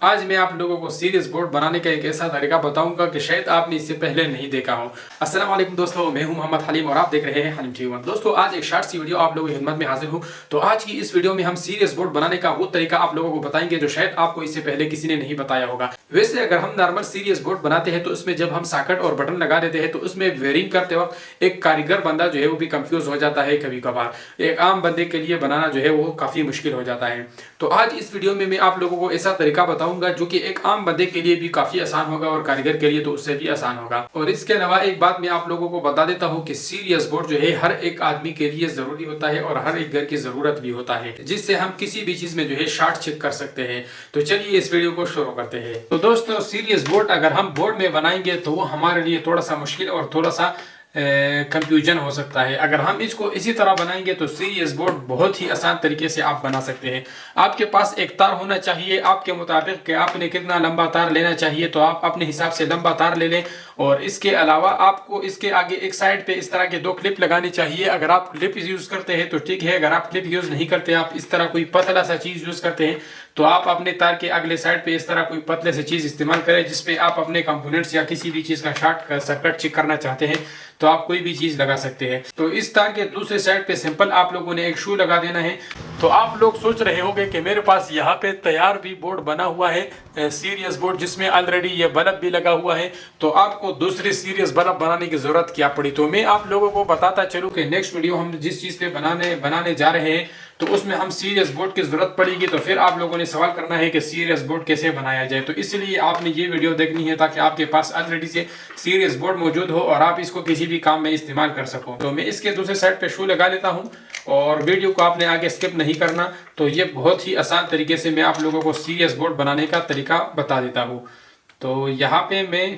आज मैं आप लोगों को सीरीज बोर्ड बनाने का एक ऐसा तरीका बताऊंगा कि शायद आपने इससे पहले नहीं देखा हो। अस्सलाम वालेकुम दोस्तों, मैं हूं मोहम्मद हलीम और आप देख रहे हैं हलीम टीवी। दोस्तों, आज एक शॉर्ट सी वीडियो आप लोगों की खिदमत में हाजिर हूं। तो आज की इस वीडियो में हम सीरीज बोर्ड बनाने का वो तरीका आप लोगों को बताएंगे जो शायद आपको इससे पहले किसी ने नहीं बताया होगा। वैसे अगर हम नॉर्मल सीरीज बोर्ड बनाते हैं तो उसमें जब हम सॉकेट और बटन लगा देते हैं तो उसमें वेयरिंग करते वक्त एक कारीगर बंदा जो है वो भी कंफ्यूज हो जाता है। कभी कभार एक आम बंदे के लिए बनाना जो है वो काफी मुश्किल हो जाता है। तो आज इस वीडियो में मैं आप लोगों को ऐसा तरीका बताऊंगा जो कि एक आम बंदे के लिए भी काफी आसान होगा और कारीगर के लिए तो उससे भी आसान होगा। और इसके अलावा एक बात मैं आप लोगों को बता देता हूँ कि सीरीज बोर्ड जो है हर एक आदमी के लिए जरूरी होता है और हर एक घर की जरूरत भी होता है, जिससे हम किसी भी चीज में जो है शॉर्ट चेक कर सकते हैं। तो चलिए इस वीडियो को शुरू करते हैं। तो दोस्तों, सीरीज बोर्ड अगर हम बोर्ड में बनाएंगे तो वो हमारे लिए थोड़ा सा मुश्किल और थोड़ा सा कंफ्यूजन हो सकता है। अगर हम इसको इसी तरह बनाएंगे तो सीरीज बोर्ड बहुत ही आसान तरीके से आप बना सकते हैं। आपके पास एक तार होना चाहिए आपके मुताबिक कि आपने कितना लंबा तार लेना चाहिए, तो आप अपने हिसाब से लंबा तार ले लें। और इसके अलावा आपको इसके आगे एक साइड पे इस तरह के 2 क्लिप लगानी चाहिए। अगर आप क्लिप यूज करते हैं तो ठीक है, अगर आप क्लिप यूज नहीं करते, आप इस तरह कोई पतला सा चीज यूज करते हैं तो आप अपने तार के अगले साइड पे इस तरह कोई पतले से चीज इस्तेमाल करें जिसपे आप अपने कंपोनेंट्स या किसी भी चीज का शॉर्ट सर्किट चेक करना चाहते हैं तो आप कोई भी चीज लगा सकते हैं। तो इस तार के दूसरे साइड पे सिंपल आप लोगों ने एक शू लगा देना है। तो आप लोग सोच रहे होंगे कि मेरे पास यहाँ पे तैयार भी बोर्ड बना हुआ है सीरीज बोर्ड, जिसमें ऑलरेडी ये बल्ब भी लगा हुआ है, तो आपको दूसरी सीरीज बल्ब बनाने की जरूरत क्या पड़ी। तो मैं आप लोगों को बताता चलूं कि नेक्स्ट वीडियो हम जिस चीज पे बनाने जा रहे हैं तो उसमें हम सीरीज बोर्ड की जरूरत पड़ेगी। तो फिर आप लोगों ने सवाल करना है कि सीरीज बोर्ड कैसे बनाया जाए, तो इसलिए आपने ये वीडियो देखनी है ताकि आपके पास ऑलरेडी से सीरीज बोर्ड मौजूद हो और आप इसको किसी भी काम में इस्तेमाल कर सको। तो मैं इसके दूसरे साइड पे शू लगा लेता हूँ और वीडियो को आपने आगे स्किप नहीं करना। तो ये बहुत ही आसान तरीके से मैं आप लोगों को सीरीज बोर्ड बनाने का तरीका बता देता हूँ। तो यहाँ पे मैं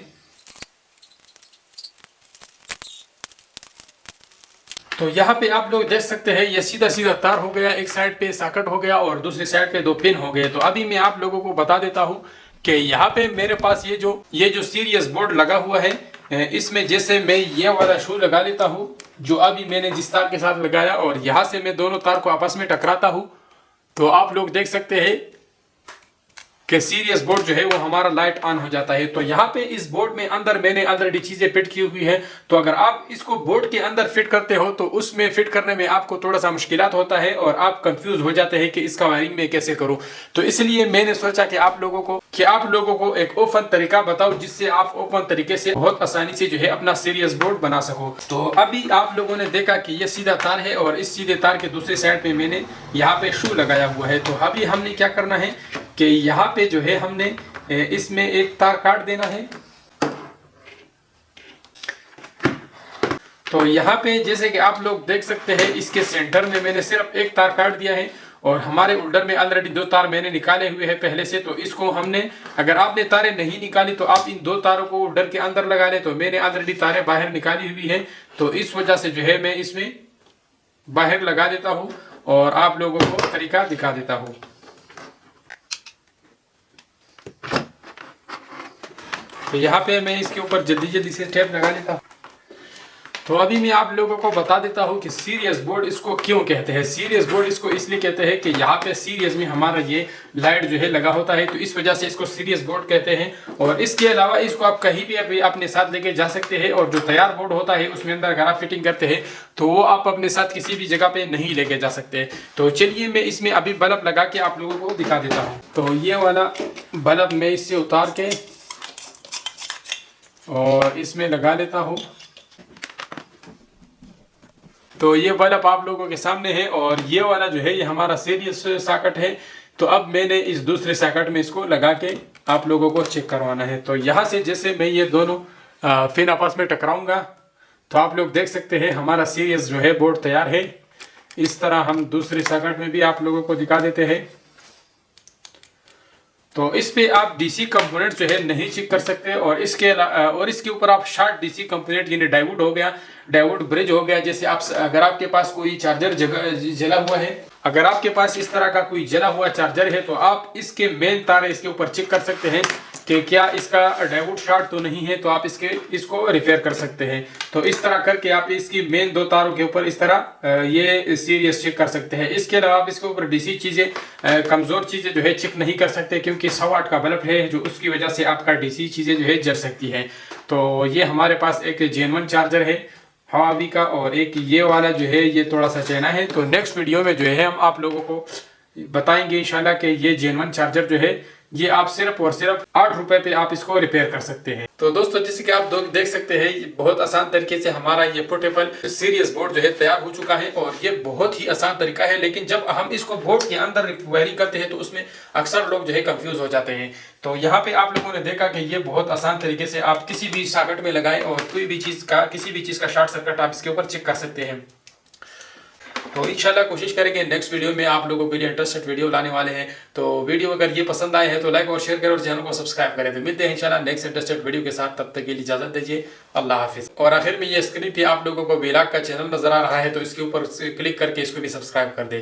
तो यहाँ पे आप लोग देख सकते हैं ये सीधा सीधा तार हो गया, एक साइड पे सॉकेट हो गया और दूसरी साइड पे 2 पिन हो गए। तो अभी मैं आप लोगों को बता देता हूँ कि यहाँ पे मेरे पास ये जो सीरीज बोर्ड लगा हुआ है, इसमें जैसे मैं ये वाला शू लगा लेता हूँ जो अभी मैंने जिस तार के साथ लगाया और यहाँ से मैं दोनों तार को आपस में टकराता हूँ, तो आप लोग देख सकते हैं कि सीरीज बोर्ड जो है वो हमारा लाइट ऑन हो जाता है। तो यहाँ पे इस बोर्ड में अंदर मैंने ऑलरेडी चीजें फिट की हुई है। तो अगर आप इसको बोर्ड के अंदर फिट करते हो तो उसमें फिट करने में आपको थोड़ा सा मुश्किलात होता है और आप कंफ्यूज हो जाते हैं कि इसका वायरिंग में कैसे करूं। तो इसलिए मैंने सोचा कि आप लोगों को एक ओपन तरीका बताऊं जिससे आप ओपन तरीके से बहुत आसानी से जो है अपना सीरीज बोर्ड बना सको। तो अभी आप लोगों ने देखा कि ये सीधा तार है और इस सीधे तार के दूसरे साइड पे मैंने यहाँ पे शू लगाया हुआ है। तो अभी हमने क्या करना है कि यहाँ पे जो है हमने इसमें एक तार काट देना है। तो यहाँ पे जैसे कि आप लोग देख सकते हैं इसके सेंटर में मैंने सिर्फ एक तार काट दिया है और हमारे होल्डर में ऑलरेडी 2 तार मैंने निकाले हुए हैं पहले से। तो इसको हमने, अगर आपने तारें नहीं निकाली तो आप इन 2 तारों को होल्डर के अंदर लगा ले। तो मैंने ऑलरेडी तारें बाहर निकाली हुई है, तो इस वजह से जो है मैं इसमें बाहर लगा देता हूँ और आप लोगों को तरीका दिखा देता हूँ। तो यहाँ पे मैं इसके ऊपर जल्दी से टेप लगा लेता हूँ। तो अभी मैं आप लोगों को बता देता हूँ कि सीरीज बोर्ड इसको क्यों कहते हैं। सीरीज बोर्ड इसको इसलिए कहते हैं कि यहाँ पे सीरीज में हमारा ये लाइट जो है लगा होता है, तो इस वजह से इसको सीरीज बोर्ड कहते हैं। और इसके अलावा इसको आप कहीं भी अभी अपने साथ लेके जा सकते हैं और जो तैयार बोर्ड होता है उसमें अंदर अगर आप फिटिंग करते हैं तो वो आप अपने साथ किसी भी जगह पे नहीं लेके जा सकते। तो चलिए मैं इसमें अभी बल्ब लगा के आप लोगों को दिखा देता हूँ। तो ये वाला बल्ब मैं इससे उतार के और इसमें लगा लेता हूँ। तो ये बल्ब आप लोगों के सामने है और ये वाला जो है ये हमारा सीरीज सॉकेट है। तो अब मैंने इस दूसरे सॉकेट में इसको लगा के आप लोगों को चेक करवाना है। तो यहाँ से जैसे मैं ये दोनों फिर आपस में टकराऊंगा तो आप लोग देख सकते हैं हमारा सीरीज जो है बोर्ड तैयार है। इस तरह हम दूसरे सॉकेट में भी आप लोगों को दिखा देते हैं। तो इस पे आप डीसी कंपोनेंट जो है नहीं चेक कर सकते और इसके ऊपर आप शॉर्ट डीसी कंपोनेंट यानी डायोड हो गया, डायोड ब्रिज हो गया। जैसे आप अगर आपके पास कोई चार्जर जला हुआ है, अगर आपके पास इस तरह का कोई जला हुआ चार्जर है तो आप इसके मेन तार इसके ऊपर चेक कर सकते हैं कि क्या इसका डायोड शॉर्ट तो नहीं है, तो आप इसको रिपेयर कर सकते हैं। तो इस तरह करके आप इसकी मेन 2 तारों के ऊपर इस तरह ये सीरीज चेक कर सकते हैं। इसके अलावा आप इसके ऊपर डीसी चीज़ें, कमज़ोर चीज़ें जो है चेक नहीं कर सकते, क्योंकि 100 वाट का बल्ब है, जो उसकी वजह से आपका डीसी चीज़ें जो है जल सकती है। तो ये हमारे पास एक जेन्युइन चार्जर है हवावी का, और एक ये वाला जो है ये थोड़ा सा चाइना है। तो नेक्स्ट वीडियो में जो है हम आप लोगों को बताएंगे इंशाल्लाह कि ये जेन्युइन चार्जर जो है ये आप सिर्फ और सिर्फ 8 रुपए पे आप इसको रिपेयर कर सकते हैं। तो दोस्तों, जैसे कि आप देख सकते हैं, ये बहुत आसान तरीके से हमारा ये पोर्टेबल सीरीज बोर्ड जो है तैयार हो चुका है, और ये बहुत ही आसान तरीका है। लेकिन जब हम इसको बोर्ड के अंदर वायरिंग करते हैं तो उसमें अक्सर लोग जो है कंफ्यूज हो जाते हैं। तो यहाँ पे आप लोगों ने देखा कि ये बहुत आसान तरीके से आप किसी भी सॉकेट में लगाएं और किसी भी चीज का शॉर्ट सर्किट आप इसके ऊपर चेक कर सकते हैं। तो इंशाल्लाह कोशिश करेंगे नेक्स्ट वीडियो में आप लोगों के लिए इंटरेस्टेड वीडियो लाने वाले हैं। तो वीडियो अगर ये पसंद आए हैं तो लाइक और शेयर करें और चैनल को सब्सक्राइब करें। तो मिलते हैं इंशाल्लाह नेक्स्ट इंटरेस्टेड वीडियो के साथ, तब तक के लिए इजाजत दीजिए। अल्लाह हाफिज। और आखिर में ये स्क्रीन पे आप लोगों को बेलाग का चैनल नजर आ रहा है, तो इसके ऊपर क्लिक करके इसको भी सब्सक्राइब कर दे।